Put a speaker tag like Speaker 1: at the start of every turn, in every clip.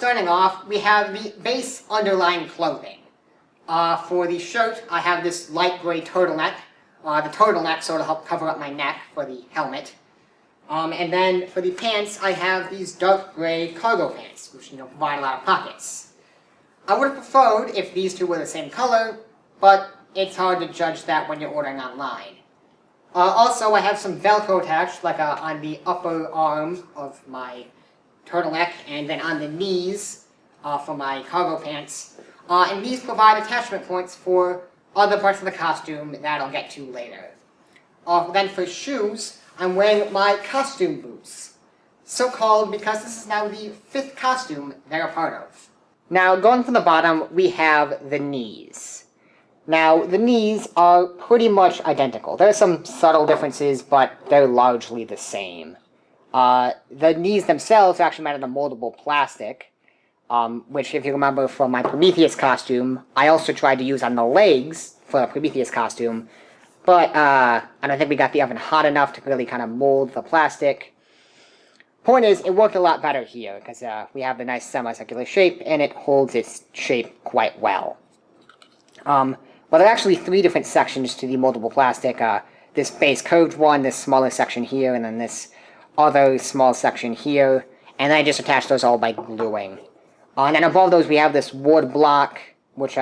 Speaker 1: starting off, we have the base underlying clothing. For the shirt, I have this light gray turtleneck. The turtleneck sort of helps cover up my neck for the helmet. And then for the pants, I have these dark gray cargo pants, which provide a lot of pockets. I would have preferred if these two were the same color, but it's hard to judge that when you're ordering online. Also, I have some Velcro attached, like on the upper arm of my turtleneck, and then on the knees for my cargo pants. And these provide attachment points for other parts of the costume that I'll get to later. Then for shoes, I'm wearing my costume boots. So called because this is now the 5th costume they're a part of. Now, going from the bottom, we have the knees. Now, the knees are pretty much identical. There are some subtle differences, but they're largely the same. The knees themselves are actually made out of moldable plastic, which, if you remember from my Prometheus costume, I also tried to use on the legs for the Prometheus costume, but I don't think we got the oven hot enough to really kind of mold the plastic. Point is, it worked a lot better here, because we have the nice semicircular shape, and it holds its shape quite well. But there are actually 3 different sections to the moldable plastic. This base curved one, this smaller section here, and then this other small section here, and I just attached those all by gluing. And then above those we have this wood block, which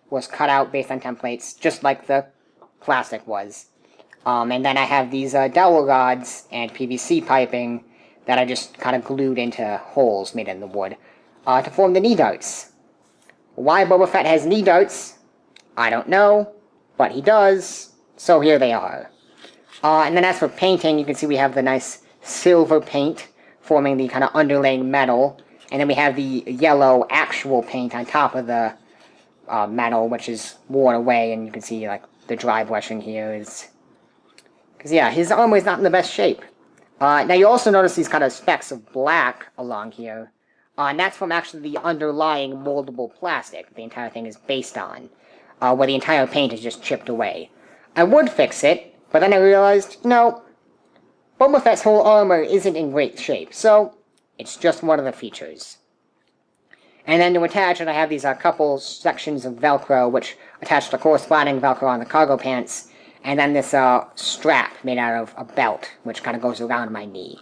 Speaker 1: was cut out based on templates, just like the plastic was. And then I have these dowel rods and PVC piping that I just kind of glued into holes made in the wood to form the knee darts. Why Boba Fett has knee darts, I don't know, but he does, so here they are. And then as for painting, you can see we have the nice silver paint forming the kind of underlaying metal, and then we have the yellow actual paint on top of the metal, which is worn away, and you can see like the dry brushing here is... because yeah, his armor is not in the best shape. Now you also notice these kind of specks of black along here, and that's from actually the underlying moldable plastic the entire thing is based on, where the entire paint is just chipped away. I would fix it, but then I realized, no, Boba Fett's whole armor isn't in great shape, so it's just one of the features. And then to attach it, I have these couple sections of Velcro, which attach the corresponding Velcro on the cargo pants, and then this strap made out of a belt, which kind of goes around my knee.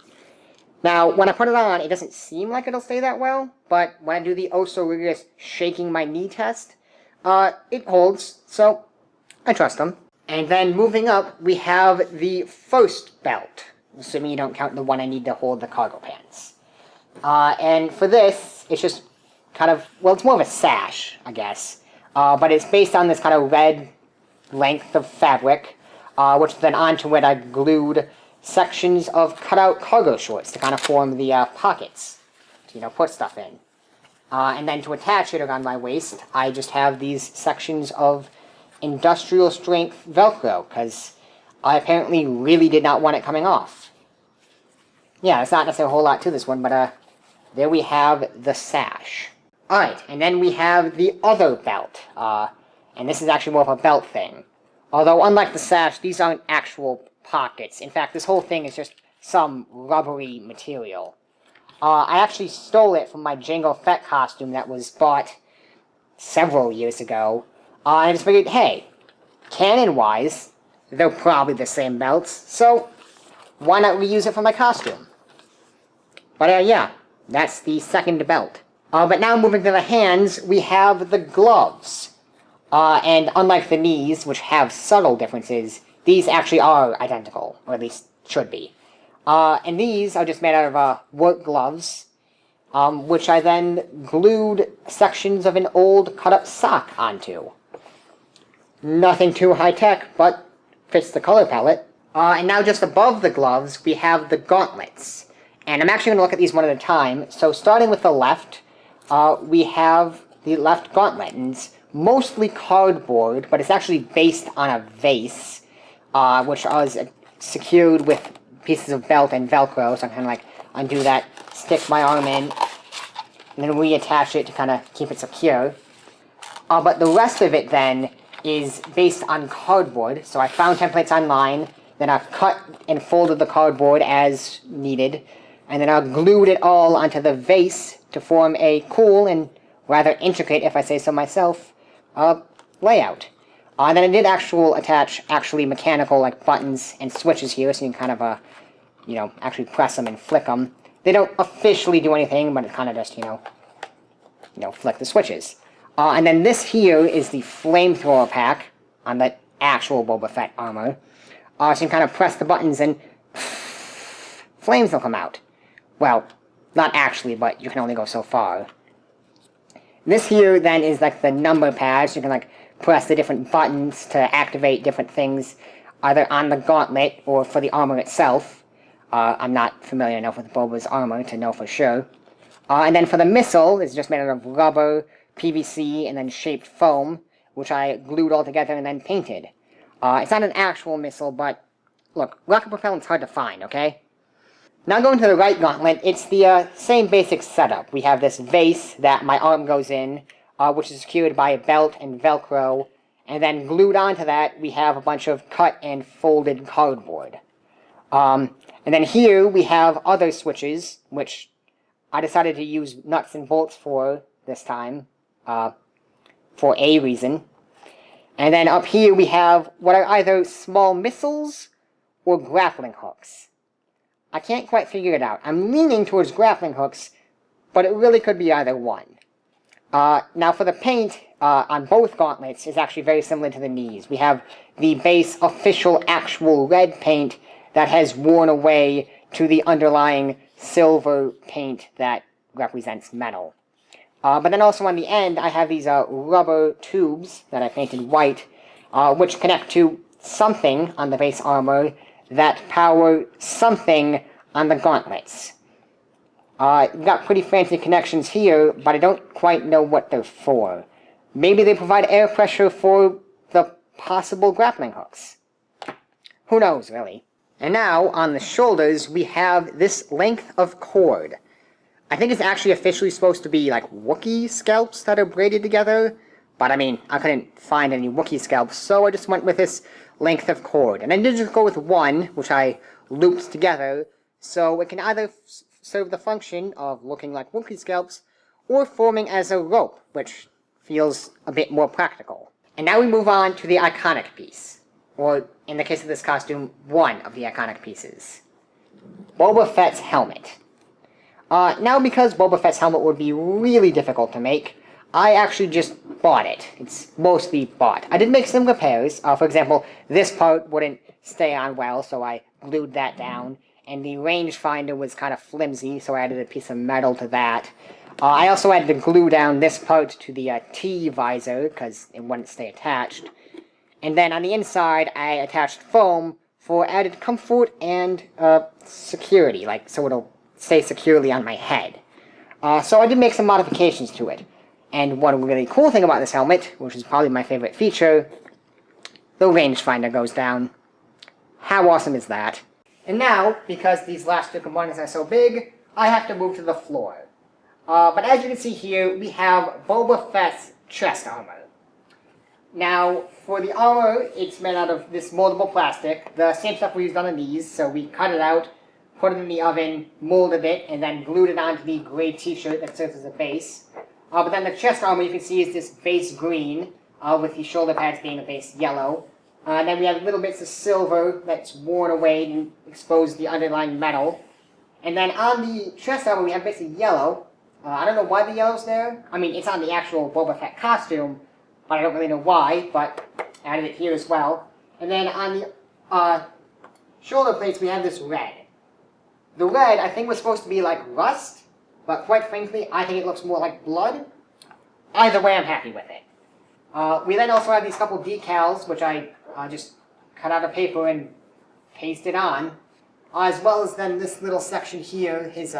Speaker 1: Now, when I put it on, it doesn't seem like it'll stay that well, but when I do the oh-so-rigorous shaking my knee test, it holds, so I trust them. And then moving up, we have the first belt, assuming you don't count the one I need to hold the cargo pants. And for this, it's just kind of, well, it's more of a sash, I guess. But it's based on this kind of red length of fabric, which then onto it I glued sections of cut-out cargo shorts to kind of form the pockets to, put stuff in. And then to attach it around my waist, I just have these sections of industrial strength Velcro, because I apparently really did not want it coming off. Yeah, it's not necessarily a whole lot to this one, but there we have the sash. Alright, and then we have the other belt, and this is actually more of a belt thing. Although, unlike the sash, these aren't actual pockets. In fact, this whole thing is just some rubbery material. I actually stole it from my Jango Fett costume that was bought several years ago. And I just figured, hey, canon-wise, they're probably the same belts, so why not reuse it for my costume? But yeah, that's the second belt. But now moving to the hands, we have the gloves. And unlike the knees, which have subtle differences, these actually are identical, or at least should be. And these are just made out of work gloves, which I then glued sections of an old cut-up sock onto. Nothing too high-tech, but fits the color palette. And now just above the gloves, we have the gauntlets. And I'm actually going to look at these one at a time. So starting with the left, we have the left gauntlet. And it's mostly cardboard, but it's actually based on a vase, which was secured with pieces of belt and Velcro. So I kind of like undo that, stick my arm in, and then reattach it to kind of keep it secure. But the rest of it then is based on cardboard. So I found templates online, then I've cut and folded the cardboard as needed, and then I've glued it all onto the vase to form a cool and rather intricate, if I say so myself, layout. And then I did attach mechanical like buttons and switches here, so you can kind of actually press them and flick them. They don't officially do anything, but it kind of just flick the switches. And then this here is the flamethrower pack on the actual Boba Fett armor. So you can kind of press the buttons and flames will come out. Well, not actually, but you can only go so far. This here then is like the number pad, so you can like press the different buttons to activate different things, either on the gauntlet or for the armor itself. I'm not familiar enough with Boba's armor to know for sure. And then for the missile, it's just made out of rubber, PVC, and then shaped foam, which I glued all together and then painted. It's not an actual missile, but look, rocket propellant's hard to find, okay? Now going to the right gauntlet, it's the same basic setup. We have this vase that my arm goes in, which is secured by a belt and Velcro, and then glued onto that we have a bunch of cut and folded cardboard. And then here we have other switches, which I decided to use nuts and bolts for this time, for a reason. And then up here we have what are either small missiles or grappling hooks. I can't quite figure it out. I'm leaning towards grappling hooks, but it really could be either one. Now for the paint on both gauntlets is actually very similar to the knees. We have the base official actual red paint that has worn away to the underlying silver paint that represents metal. But then also on the end I have these rubber tubes that I painted white, which connect to something on the base armor that power something on the gauntlets. You've got pretty fancy connections here, but I don't quite know what they're for. Maybe they provide air pressure for the possible grappling hooks. Who knows, really? And now, on the shoulders, we have this length of cord. I think it's actually officially supposed to be like Wookiee scalps that are braided together, but I mean, I couldn't find any Wookiee scalps, so I just went with this length of cord. And I did just go with one, which I looped together, so it can either serve the function of looking like Wookiee scalps, or forming as a rope, which feels a bit more practical. And now we move on to the iconic piece, or in the case of this costume, one of the iconic pieces. Boba Fett's helmet. Now because Boba Fett's helmet would be really difficult to make, I actually just bought it. It's mostly bought. I did make some repairs. For example, this part wouldn't stay on well, so I glued that down. And the rangefinder was kind of flimsy, so I added a piece of metal to that. I also had to glue down this part to the T visor, because it wouldn't stay attached. And then on the inside, I attached foam for added comfort and security, like so it'll stay securely on my head. So I did make some modifications to it. And one really cool thing about this helmet, which is probably my favorite feature, the rangefinder goes down. How awesome is that? And now, because these last two components are so big, I have to move to the floor. But as you can see here, we have Boba Fett's chest armor. Now, for the armor, it's made out of this moldable plastic, the same stuff we used on the knees, so we cut it out, put it in the oven, molded it, and then glued it onto the gray t-shirt that serves as a base. But then the chest armor, you can see, is this base green, with the shoulder pads being a base yellow. And then we have little bits of silver that's worn away and exposed the underlying metal. And then on the chest armor, we have basically yellow. I don't know why the yellow's there. I mean, it's on the actual Boba Fett costume, but I don't really know why, but I added it here as well. And then on the shoulder plates, we have this red. The red, I think, was supposed to be like rust, but quite frankly, I think it looks more like blood. Either way, I'm happy with it. We then also have these couple decals, which I just cut out of paper and pasted on, as well as then this little section here, his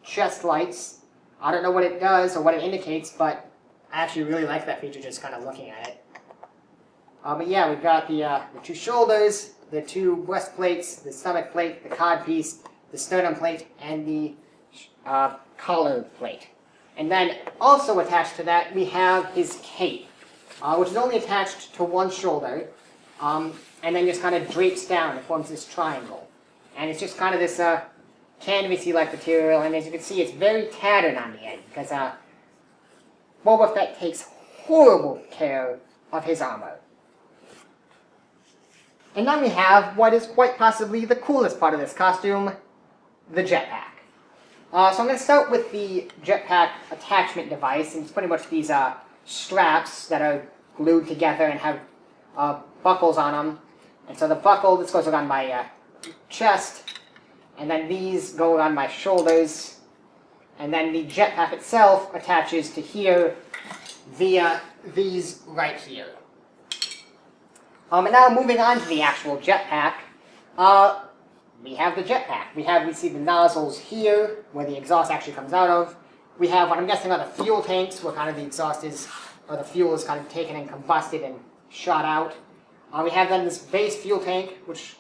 Speaker 1: chest lights. I don't know what it does or what it indicates, but I actually really like that feature just kind of looking at it. But yeah, we've got the two shoulders, the two breastplates, the stomach plate, the cod piece, the sternum plate, and the collar plate. And then also attached to that, we have his cape, which is only attached to one shoulder, and then just kind of drapes down and forms this triangle. And it's just kind of this canvasy-like material, and as you can see, it's very tattered on the end, because Boba Fett takes horrible care of his armor. And then we have what is quite possibly the coolest part of this costume, the jetpack. So I'm going to start with the jetpack attachment device, and it's pretty much these straps that are glued together and have buckles on them. And so the buckle, this goes around my chest, and then these go around my shoulders, and then the jetpack itself attaches to here via these right here. And now moving on to the actual jetpack, we have the jetpack. We see the nozzles here, where the exhaust actually comes out of. We have what I'm guessing are the fuel tanks, where kind of the exhaust is, or the fuel is kind of taken and combusted and shot out. We have then this base fuel tank, which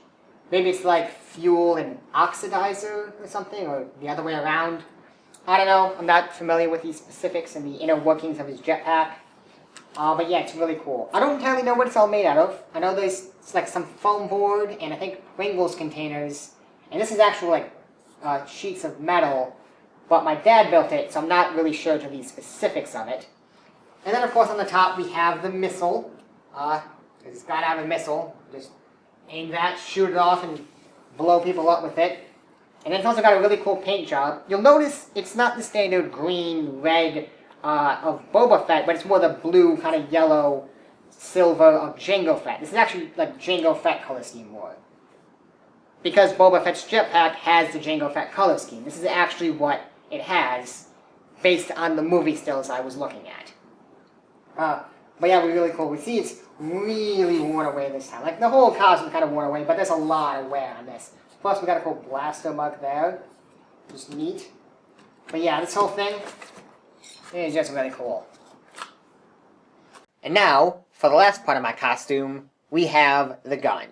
Speaker 1: maybe it's like fuel and oxidizer or something, or the other way around. I don't know, I'm not familiar with these specifics and the inner workings of his jetpack. But yeah, it's really cool. I don't entirely know what it's all made out of. I know it's like some foam board and I think Pringles containers. And this is actually like sheets of metal. But my dad built it, so I'm not really sure to the specifics of it. And then of course on the top we have the missile. It's got to have a missile. Just aim that, shoot it off, and blow people up with it. And it's also got a really cool paint job. You'll notice it's not the standard green, red, of Boba Fett, but it's more the blue, kind of yellow, silver of Jango Fett. This is actually like Jango Fett color scheme more. Because Boba Fett's jetpack has the Jango Fett color scheme. This is actually what it has, based on the movie stills I was looking at. But yeah, we're really cool. We see it's really worn away this time. Like, the whole costume kind of worn away, but there's a lot of wear on this. Plus, we got a cool blaster mug there. Just neat. But yeah, this whole thing, it's just really cool. And now, for the last part of my costume, we have the gun.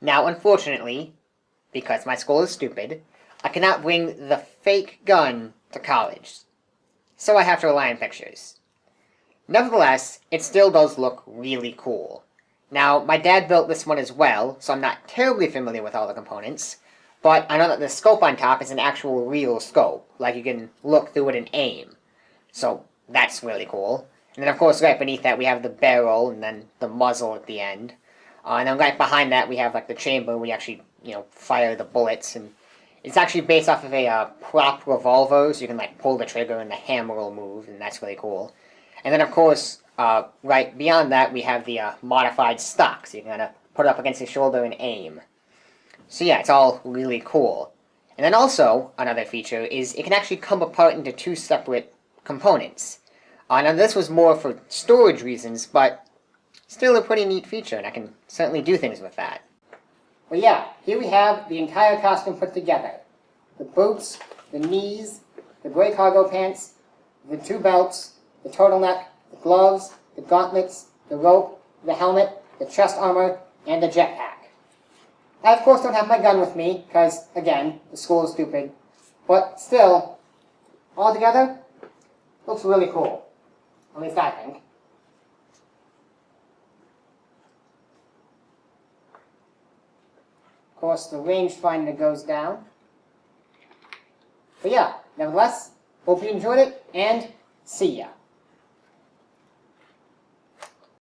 Speaker 1: Now, unfortunately, because my school is stupid, I cannot bring the fake gun to college. So I have to rely on pictures. Nevertheless, it still does look really cool. Now, my dad built this one as well, so I'm not terribly familiar with all the components, but I know that the scope on top is an actual real scope, like you can look through it and aim. So that's really cool. And then of course right beneath that we have the barrel and then the muzzle at the end. And then right behind that we have like the chamber where you actually, fire the bullets. And it's actually based off of a prop revolver, so you can like pull the trigger and the hammer will move, and that's really cool. And then of course, right beyond that we have the modified stock, so you can kind of put it up against your shoulder and aim. So yeah, it's all really cool. And then also, another feature is it can actually come apart into two separate components. Now this was more for storage reasons, but still a pretty neat feature, and I can certainly do things with that. Well yeah, here we have the entire costume put together. The boots, the knees, the gray cargo pants, the two belts, the turtleneck, the gloves, the gauntlets, the rope, the helmet, the chest armor, and the jetpack. I of course don't have my gun with me, because, again, the school is stupid, but still, all together, looks really cool. At least I think. Of course, the rangefinder goes down. But yeah, nevertheless, hope you enjoyed it, and see ya.